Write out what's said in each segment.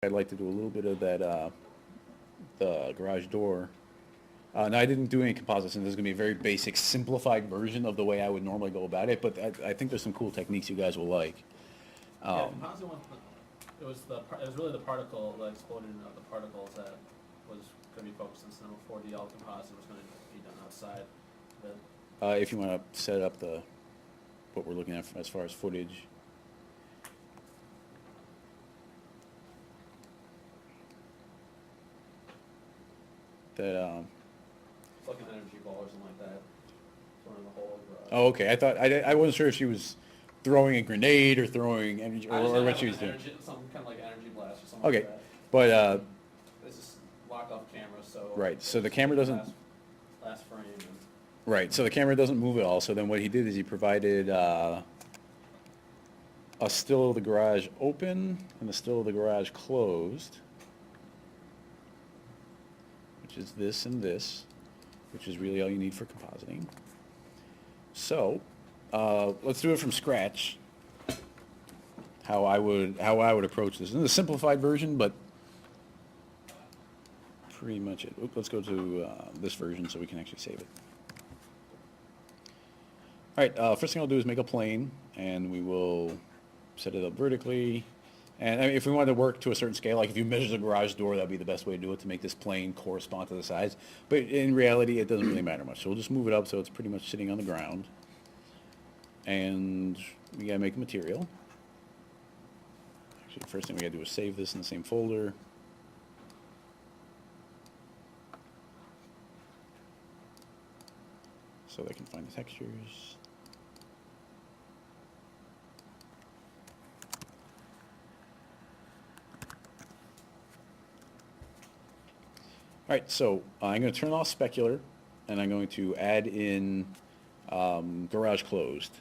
I'd like to do a little bit of that, the garage door. Now, I didn't do any composites, and this is going to be a very basic, simplified version of the way I would normally go about it, but I think there's some cool techniques you guys will like. Yeah, composite one, it was really the particle, the explosion of the particles that was gonna be focused instead of 4D. All composite was gonna be done outside. But If you want to set up what we're looking at as far as footage. That, it's like an energy ball or something like that. It's one of the whole garage. oh, okay, I wasn't sure if she was throwing a grenade or throwing energy, I just or had what she was an doing. energy, some kind of like energy blast or something Okay, like that. but, This is locked off camera, so. right, so the camera doesn't, Last frame and. right, so the camera doesn't move at all, so then what he did is he provided, a still of the garage open and a still of the garage closed, which is this and this, which is really all you need for compositing. So, let's do it from scratch. How I would approach this. This is a simplified version, but pretty much it. Let's go to this version so we can actually save it. All right, first thing I'll do is make a plane, and we will set it up vertically. And I mean, if we wanted to work to a certain scale, like if you measure the garage door, that'd be the best way to do it, to make this plane correspond to the size. But in reality, it doesn't really matter much. So we'll just move it up so it's pretty much sitting on the ground. And we gotta make a material. Actually, the first thing we gotta do is save this in the same folder. So that I can find the textures. All right, so I'm going to turn off specular, and I'm going to add in garage closed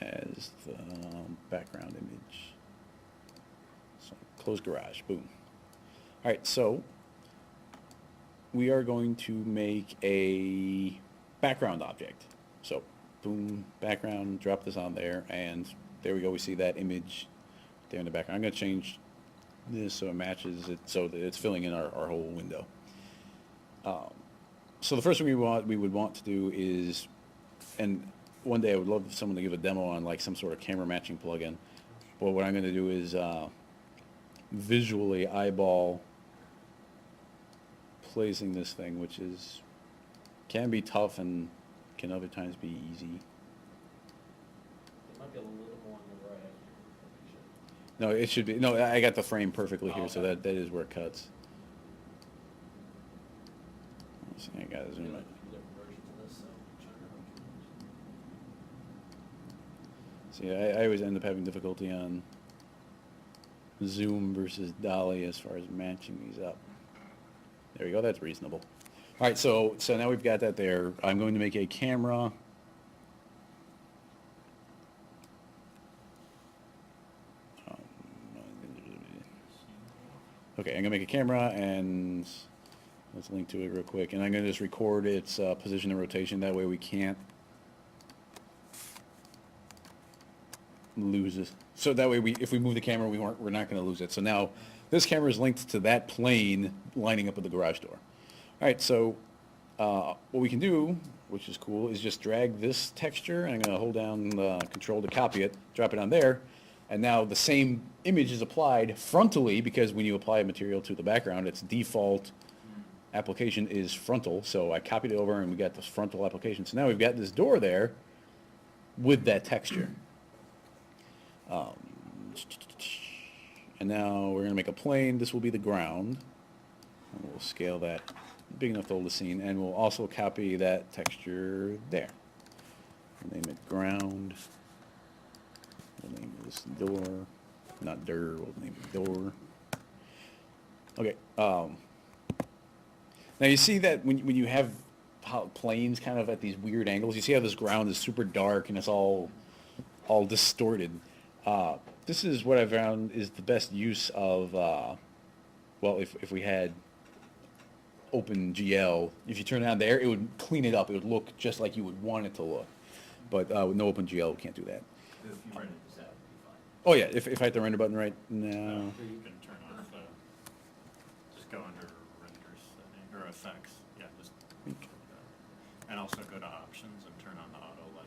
as the background image. So close garage, boom. All right, so we are going to make a background object. So boom, background, drop this on there, and there we go. We see that image there in the background. I'm going to change this so it matches it, so that it's filling in our whole window. So the first thing we would want to do is, and one day I would love someone to give a demo on like some sort of camera matching plugin. But what I'm going to do is visually eyeball placing this thing, which can be tough and can other times be easy. It might be a little more on the right. No, it should be. No, I got the frame perfectly here, Oh, so okay. that is where it cuts. Let's see, I gotta There's zoom like it. a few different versions of this, so I'm trying to See, I always end up having difficulty on Zoom versus Dolly as far as matching these up. There we go, that's reasonable. All right, so now we've got that there. I'm going to make a camera. Okay, I'm gonna make a camera, and let's link to it real quick. And I'm gonna just record its position and rotation. That way we can't lose it. So that way if we move the camera, we're not gonna lose it. So now this camera is linked to that plane lining up with the garage door. All right, so what we can do, which is cool, is just drag this texture, and I'm gonna hold down Control to copy it, drop it on there, and now the same image is applied frontally, because when you apply a material to the background, its default application is frontal. So I copied it over, and we got this frontal application. So now we've got this door there with that texture. And now we're gonna make a plane. This will be the ground. And we'll scale that big enough to hold the scene, and we'll also copy that texture there. We'll name it ground. We'll name this door, not dir, we'll name it door. Okay, now you see that when you have planes kind of at these weird angles, you see how this ground is super dark and it's all distorted. This is what I found is the best use of, well, if we had OpenGL, if you turn it on there, it would clean it up. It would look just like you would want it to look. But with no OpenGL, we can't do that. If you rented this out, it'd be fine. Oh, yeah, if I hit the render button right No, now. you can turn off the, just go under render setting, or effects, yeah, just, and also go to options and turn on the auto light.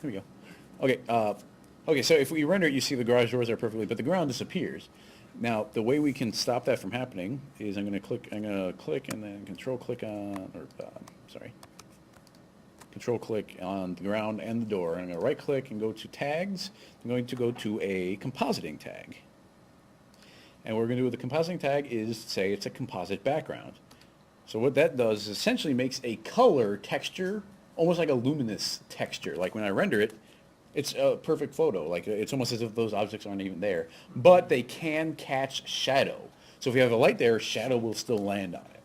Here we go. Okay, okay, so if we render it, you see the garage doors are perfectly, but the ground disappears. Now, the way we can stop that from happening is I'm gonna click and then control click on, sorry. Control click on the ground and the door. I'm gonna right click and go to tags. I'm going to go to a compositing tag. And what we're gonna do with the compositing tag is say it's a composite background. So what that does is essentially makes a color texture, almost like a luminous texture. Like when I render it, it's a perfect photo. Like it's almost as if those objects aren't even there. But they can catch shadow. So if you have a light there, shadow will still land on it.